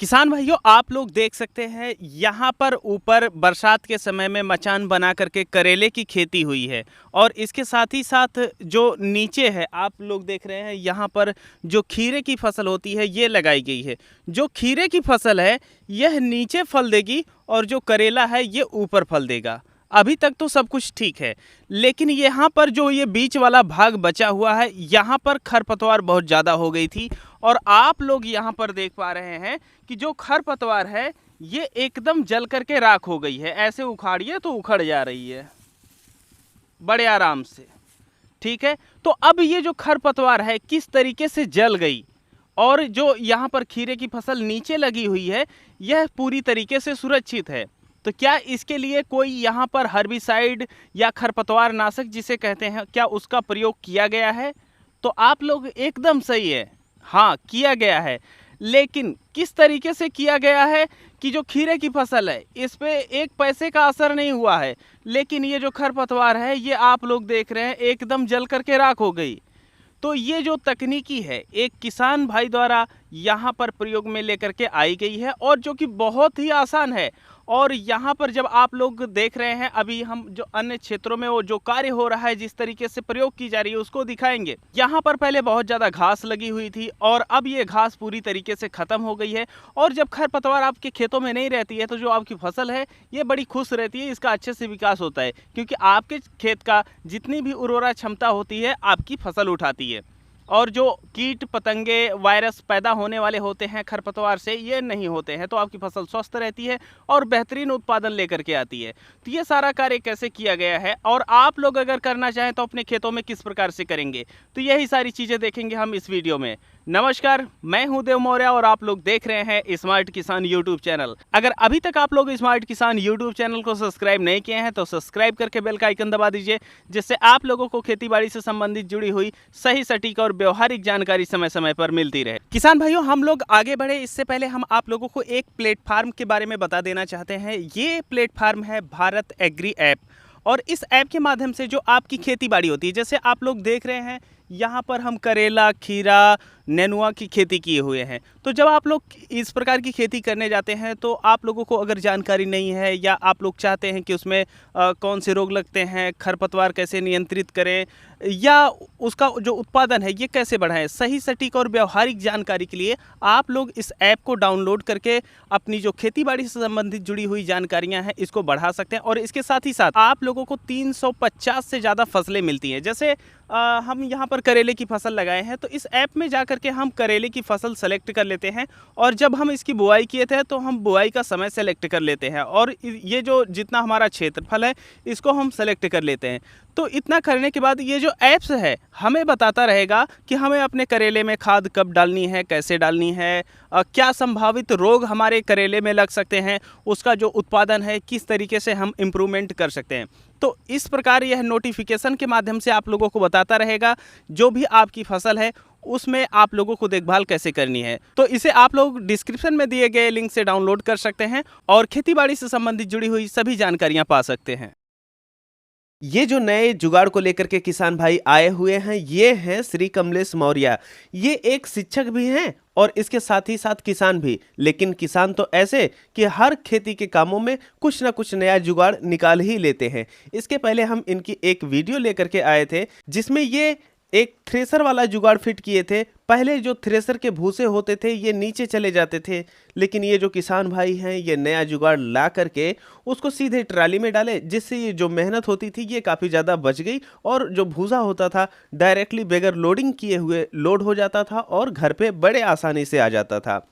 किसान भाइयों, आप लोग देख सकते हैं यहाँ पर ऊपर बरसात के समय में मचान बना करके करेले की खेती हुई है। और इसके साथ ही साथ जो नीचे है आप लोग देख रहे हैं, यहाँ पर जो खीरे की फसल होती है ये लगाई गई है। जो खीरे की फसल है यह नीचे फल देगी और जो करेला है ये ऊपर फल देगा। अभी तक तो सब कुछ ठीक है, लेकिन यहाँ पर जो ये बीच वाला भाग बचा हुआ है यहाँ पर खरपतवार बहुत ज़्यादा हो गई थी। और आप लोग यहाँ पर देख पा रहे हैं कि जो खरपतवार है ये एकदम जल करके राख हो गई है। ऐसे उखाड़िए तो उखड़ जा रही है बड़े आराम से। ठीक है, तो अब ये जो खरपतवार है किस तरीके से जल गई और जो यहाँ पर खीरे की फसल नीचे लगी हुई है यह पूरी तरीके से सुरक्षित है। तो क्या इसके लिए कोई यहाँ पर हर्बिसाइड या खरपतवार नाशक जिसे कहते हैं, क्या उसका प्रयोग किया गया है? तो आप लोग एकदम सही है, हाँ किया गया है। लेकिन किस तरीके से किया गया है कि जो खीरे की फसल है इस पे एक पैसे का असर नहीं हुआ है, लेकिन ये जो खरपतवार है ये आप लोग देख रहे हैं एकदम जल करके राख हो गई। तो ये जो तकनीकी है एक किसान भाई द्वारा यहाँ पर प्रयोग में लेकर के आई गई है और जो कि बहुत ही आसान है। और यहाँ पर जब आप लोग देख रहे हैं अभी हम जो अन्य क्षेत्रों में वो जो कार्य हो रहा है जिस तरीके से प्रयोग की जा रही है उसको दिखाएंगे। यहाँ पर पहले बहुत ज़्यादा घास लगी हुई थी और अब ये घास पूरी तरीके से ख़त्म हो गई है। और जब खरपतवार आपके खेतों में नहीं रहती है तो जो आपकी फसल है ये बड़ी खुश रहती है, इसका अच्छे से विकास होता है क्योंकि आपके खेत का जितनी भी उर्वरा क्षमता होती है आपकी फसल उठाती है। और जो कीट पतंगे वायरस पैदा होने वाले होते हैं खरपतवार से ये नहीं होते हैं, तो आपकी फसल स्वस्थ रहती है और बेहतरीन उत्पादन लेकर के आती है। तो ये सारा कार्य कैसे किया गया है और आप लोग अगर करना चाहें तो अपने खेतों में किस प्रकार से करेंगे, तो यही सारी चीज़ें देखेंगे हम इस वीडियो में। नमस्कार, मैं हूं देव मौर्य और आप लोग देख रहे हैं स्मार्ट किसान यूट्यूब चैनल। अगर अभी तक आप लोग स्मार्ट किसान यूट्यूब चैनल को सब्सक्राइब नहीं किए हैं तो सब्सक्राइब करके बेल का आइकन दबा दीजिए, जिससे आप लोगों को खेतीबाड़ी से संबंधित जुड़ी हुई सही सटीक और व्यवहारिक जानकारी समय समय पर मिलती रहे। किसान भाइयों, हम लोग आगे बढ़े इससे पहले हम आप लोगों को एक प्लेटफार्म के बारे में बता देना चाहते हैं। ये प्लेटफार्म है भारत एग्री ऐप। और इस ऐप के माध्यम से जो आपकी खेती बाड़ी होती है, जैसे आप लोग देख रहे हैं यहाँ पर हम करेला, खीरा, नेनुआ की खेती किए हुए हैं। तो जब आप लोग इस प्रकार की खेती करने जाते हैं तो आप लोगों को अगर जानकारी नहीं है या आप लोग चाहते हैं कि उसमें कौन से रोग लगते हैं, खरपतवार कैसे नियंत्रित करें या उसका जो उत्पादन है ये कैसे बढ़ाएं, सही सटीक और व्यवहारिक जानकारी के लिए आप लोग इस ऐप को डाउनलोड करके अपनी जो खेती बाड़ी से संबंधित जुड़ी हुई जानकारियां हैं इसको बढ़ा सकते हैं। और इसके साथ ही साथ आप लोगों को 350 से ज़्यादा फसलें मिलती हैं। जैसे हम यहाँ पर करेले की फसल लगाए हैं तो इस ऐप में जा करके हम करेले की फसल सेलेक्ट कर लेते हैं और जब हम इसकी बुआई किए थे तो हम बुआई का समय सेलेक्ट कर लेते हैं और ये जो जितना हमारा क्षेत्रफल है इसको हम सेलेक्ट कर लेते हैं। तो इतना करने के बाद ये जो ऐप्स है हमें बताता रहेगा कि हमें अपने करेले में खाद कब डालनी है, कैसे डालनी है, क्या संभावित रोग हमारे करेले में लग सकते हैं, उसका जो उत्पादन है किस तरीके से हम इम्प्रूवमेंट कर सकते हैं। तो इस प्रकार यह नोटिफिकेशन के माध्यम से आप लोगों को बताता रहेगा जो भी आपकी फसल है उसमें आप लोगों को देखभाल कैसे करनी है। तो इसे आप लोग डिस्क्रिप्शन में दिए गए लिंक से डाउनलोड कर सकते हैं और खेतीबाड़ी से संबंधित जुड़ी हुई सभी जानकारियां पा सकते हैं। ये जो नए जुगाड़ को लेकर के किसान भाई आए हुए हैं ये हैं श्री कमलेश मौर्य। ये एक शिक्षक भी हैं और इसके साथ ही साथ किसान भी, लेकिन किसान तो ऐसे कि हर खेती के कामों में कुछ ना कुछ नया जुगाड़ निकाल ही लेते हैं। इसके पहले हम इनकी एक वीडियो लेकर के आए थे जिसमें ये एक थ्रेसर वाला जुगाड़ फिट किए थे। पहले जो थ्रेसर के भूसे होते थे ये नीचे चले जाते थे, लेकिन ये जो किसान भाई हैं ये नया जुगाड़ ला करके उसको सीधे ट्राली में डाले, जिससे ये जो मेहनत होती थी ये काफ़ी ज़्यादा बच गई और जो भूसा होता था डायरेक्टली बगैर लोडिंग किए हुए लोड हो जाता था और घर पे बड़े आसानी से आ जाता था।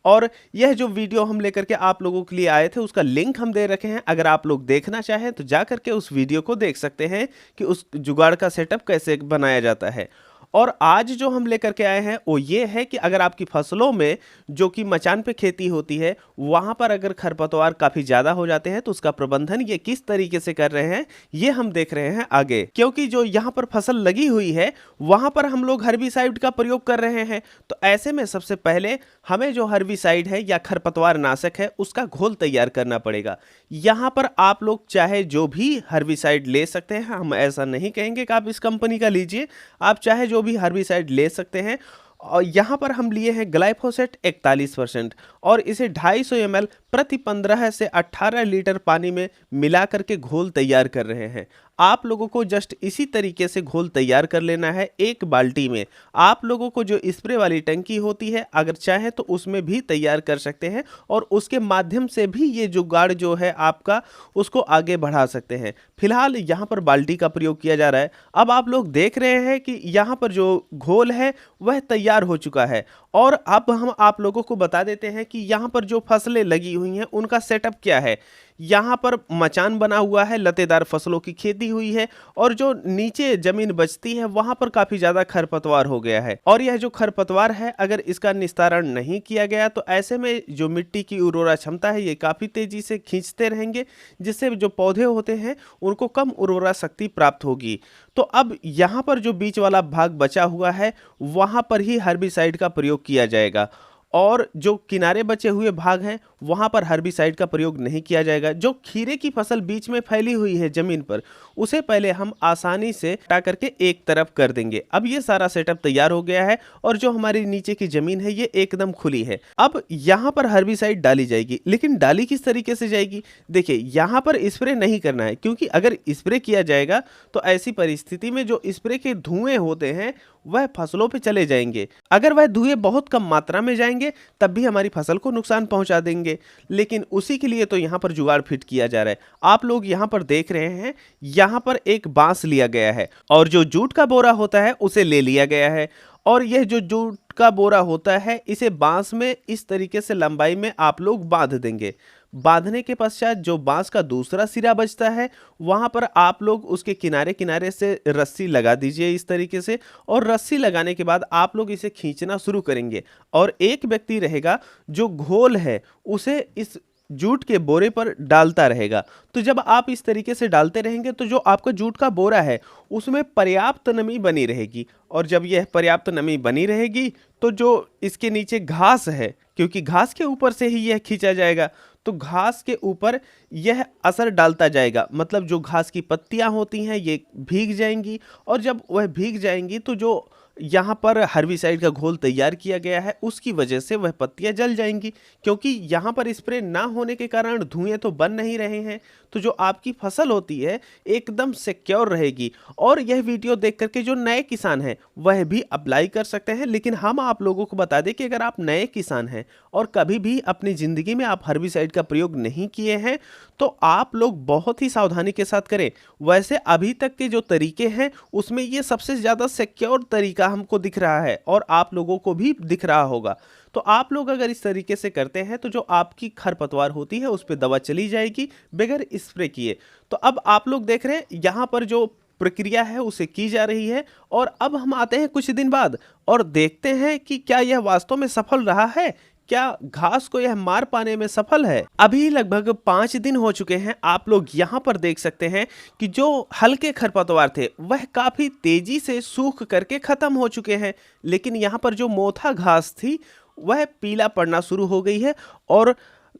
और यह जो वीडियो हम लेकर के आप लोगों के लिए आए थे उसका लिंक हम दे रखे हैं, अगर आप लोग देखना चाहें तो जा करके उस वीडियो को देख सकते हैं कि उस जुगाड़ का सेटअप कैसे बनाया जाता है। और आज जो हम लेकर के आए हैं वो ये है कि अगर आपकी फसलों में जो कि मचान पे खेती होती है वहाँ पर अगर खरपतवार काफ़ी ज़्यादा हो जाते हैं तो उसका प्रबंधन ये किस तरीके से कर रहे हैं ये हम देख रहे हैं आगे। क्योंकि जो यहाँ पर फसल लगी हुई है वहाँ पर हम लोग हर्बिसाइड का प्रयोग कर रहे हैं, तो ऐसे में सबसे पहले हमें जो हर्बिसाइड है या खरपतवार नाशक है उसका घोल तैयार करना पड़ेगा। यहाँ पर आप लोग चाहे जो भी हर्बिसाइड ले सकते हैं, हम ऐसा नहीं कहेंगे कि आप इस कंपनी का लीजिए, आप चाहे जो भी हर्बिसाइड ले सकते हैं और यहाँ पर हम लिए हैं ग्लाइफोसेट 41% और इसे 250 ml प्रति 15 से 18 लीटर पानी में मिला करके घोल तैयार कर रहे हैं। आप लोगों को जस्ट इसी तरीके से घोल तैयार कर लेना है एक बाल्टी में। आप लोगों को जो स्प्रे वाली टंकी होती है अगर चाहें तो उसमें भी तैयार कर सकते हैं और उसके माध्यम से भी ये जुगाड़ जो है आपका उसको आगे बढ़ा सकते हैं। फिलहाल यहाँ पर बाल्टी का प्रयोग किया जा रहा है। अब आप लोग देख रहे हैं कि यहाँ पर जो घोल है वह तैयार हो चुका है और अब हम आप लोगों को बता देते हैं कि यहाँ पर जो फसलें लगी हुई हैं उनका सेटअप क्या है। यहाँ पर मचान बना हुआ है, लतेदार फसलों की खेती हुई है और जो नीचे जमीन बचती है वहां पर काफी ज्यादा खरपतवार हो गया है और यह जो खरपतवार है अगर इसका निस्तारण नहीं किया गया तो ऐसे में जो मिट्टी की उर्वरा क्षमता है ये काफी तेजी से खींचते रहेंगे, जिससे जो पौधे होते हैं उनको कम उर्वरा शक्ति प्राप्त होगी। तो अब यहाँ पर जो बीच वाला भाग बचा हुआ है वहां पर ही हर्बिसाइड का प्रयोग किया जाएगा और जो किनारे बचे हुए भाग हैं वहां पर हर्बिसाइड का प्रयोग नहीं किया जाएगा। जो खीरे की फसल बीच में फैली हुई है जमीन पर उसे पहले हम आसानी से हटा करके एक तरफ कर देंगे। अब ये सारा सेटअप तैयार हो गया है और जो हमारी नीचे की जमीन है ये एकदम खुली है। अब यहाँ पर हर्बिसाइड डाली जाएगी, लेकिन डाली किस तरीके से जाएगी? देखिए यहाँ पर स्प्रे नहीं करना है, क्योंकि अगर स्प्रे किया जाएगा तो ऐसी परिस्थिति में जो स्प्रे के धुएं होते हैं वह फसलों पे चले जाएंगे। अगर वह धुएं बहुत कम मात्रा में जाएंगे तब भी हमारी फसल को नुकसान पहुंचा देंगे, लेकिन उसी के लिए तो यहाँ पर जुगाड़ फिट किया जा रहा है। आप लोग यहाँ पर देख रहे हैं यहाँ पर एक बांस लिया गया है और जो जूट का बोरा होता है उसे ले लिया गया है और यह जो जूट का बोरा होता है इसे बांस में इस तरीके से लंबाई में आप लोग बांध देंगे। बांधने के पश्चात जो बांस का दूसरा सिरा बचता है वहां पर आप लोग उसके किनारे किनारे से रस्सी लगा दीजिए इस तरीके से और रस्सी लगाने के बाद आप लोग इसे खींचना शुरू करेंगे और एक व्यक्ति रहेगा जो घोल है उसे इस जूट के बोरे पर डालता रहेगा। तो जब आप इस तरीके से डालते रहेंगे तो जो आपका जूट का बोरा है उसमें पर्याप्त नमी बनी रहेगी और जब यह पर्याप्त नमी बनी रहेगी तो जो इसके नीचे घास है, क्योंकि घास के ऊपर से ही यह खींचा जाएगा, तो घास के ऊपर यह असर डालता जाएगा। मतलब जो घास की पत्तियां होती हैं ये भीग जाएंगी और जब वह भीग जाएंगी तो जो यहाँ पर हर्बिसाइड का घोल तैयार किया गया है उसकी वजह से वह पत्तियां जल जाएंगी, क्योंकि यहाँ पर स्प्रे ना होने के कारण धुएं तो बन नहीं रहे हैं। तो जो आपकी फसल होती है एकदम सिक्योर रहेगी और यह वीडियो देख करके जो नए किसान हैं वह भी अप्लाई कर सकते हैं। लेकिन हम आप लोगों को बता दें कि अगर आप नए किसान हैं और कभी भी अपनी ज़िंदगी में आप हर्बिसाइड का प्रयोग नहीं किए हैं तो आप लोग बहुत ही सावधानी के साथ करें। वैसे अभी तक के जो तरीके हैं उसमें ये सबसे ज़्यादा सिक्योर तरीका हमको दिख रहा है और आप लोगों को भी दिख रहा होगा। तो आप लोग अगर इस तरीके से करते हैं तो जो आपकी खरपतवार होती है उस पर दवा चली जाएगी बगैर स्प्रे किए। तो अब आप लोग देख रहे हैं यहाँ पर जो प्रक्रिया है उसे की जा रही है और अब हम आते हैं कुछ दिन बाद और देखते हैं कि क्या यह वास्तव में सफल रहा है, क्या घास को यह मार पाने में सफल है। अभी लगभग 5 दिन हो चुके हैं। आप लोग यहाँ पर देख सकते हैं कि जो हल्के खरपतवार थे वह काफी तेजी से सूख करके खत्म हो चुके हैं, लेकिन यहाँ पर जो मोथा घास थी वह पीला पड़ना शुरू हो गई है और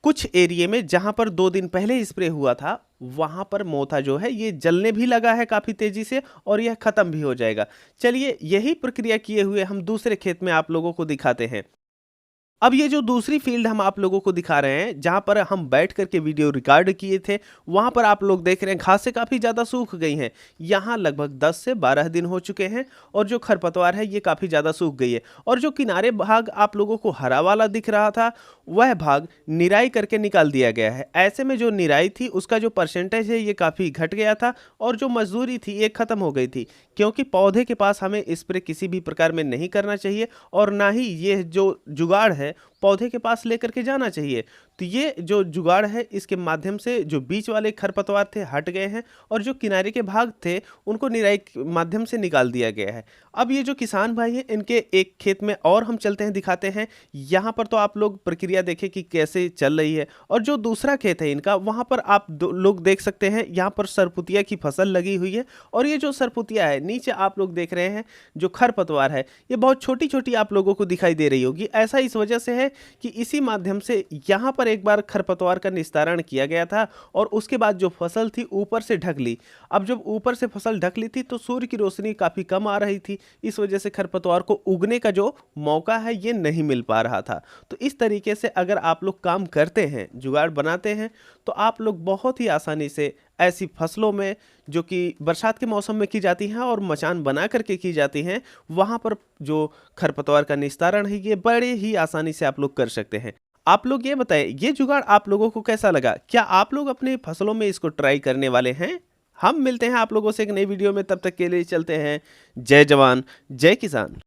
कुछ एरिया में जहां पर 2 दिन पहले स्प्रे हुआ था वहां पर मोथा जो है ये जलने भी लगा है काफी तेजी से और यह खत्म भी हो जाएगा। चलिए यही प्रक्रिया किए हुए हम दूसरे खेत में आप लोगों को दिखाते हैं। अब ये जो दूसरी फील्ड हम आप लोगों को दिखा रहे हैं जहां पर हम बैठ करके वीडियो रिकॉर्ड किए थे, वहां पर आप लोग देख रहे हैं घासें काफ़ी ज़्यादा सूख गई हैं। यहाँ लगभग 10 से 12 दिन हो चुके हैं और जो खरपतवार है ये काफ़ी ज़्यादा सूख गई है और जो किनारे भाग आप लोगों को हरा वाला दिख रहा था वह भाग निराई करके निकाल दिया गया है। ऐसे में जो निराई थी उसका जो परसेंटेज है ये काफ़ी घट गया था और जो मजदूरी थी ये ख़त्म हो गई थी, क्योंकि पौधे के पास हमें स्प्रे किसी भी प्रकार में नहीं करना चाहिए और ना ही ये जो जुगाड़ है पौधे के पास लेकर के जाना चाहिए। तो ये जो जुगाड़ है इसके माध्यम से जो बीच वाले खरपतवार थे हट गए हैं और जो किनारे के भाग थे उनको निराई के माध्यम से निकाल दिया गया है। अब ये जो किसान भाई हैं इनके एक खेत में और हम चलते हैं, दिखाते हैं। यहाँ पर तो आप लोग प्रक्रिया देखें कि कैसे चल रही है और जो दूसरा खेत है इनका वहाँ पर आप लोग देख सकते हैं यहाँ पर सरपुतिया की फसल लगी हुई है और ये जो सरपुतिया है नीचे आप लोग देख रहे हैं जो खरपतवार है ये बहुत छोटी छोटी आप लोगों को दिखाई दे रही होगी। ऐसा इस वजह से है कि इसी माध्यम से यहाँ पर एक बार खरपतवार का निस्तारण किया गया था और उसके बाद जो फसल थी ऊपर से ढक ली। अब जब ऊपर से फसल ढक ली थी तो सूर्य की रोशनी काफ़ी कम आ रही थी, इस वजह से खरपतवार को उगने का जो मौका है ये नहीं मिल पा रहा था। तो इस तरीके से अगर आप लोग काम करते हैं, जुगाड़ बनाते हैं, तो आप लोग बहुत ही आसानी से ऐसी फसलों में जो कि बरसात के मौसम में की जाती हैं और मचान बना करके की जाती हैं, वहाँ पर जो खरपतवार का निस्तारण है ये बड़े ही आसानी से आप लोग कर सकते हैं। आप लोग ये बताएं, ये जुगाड़ आप लोगों को कैसा लगा? क्या आप लोग अपनी फसलों में इसको ट्राई करने वाले हैं? हम मिलते हैं आप लोगों से एक नई वीडियो में, तब तक के लिए चलते हैं। जय जवान जय किसान।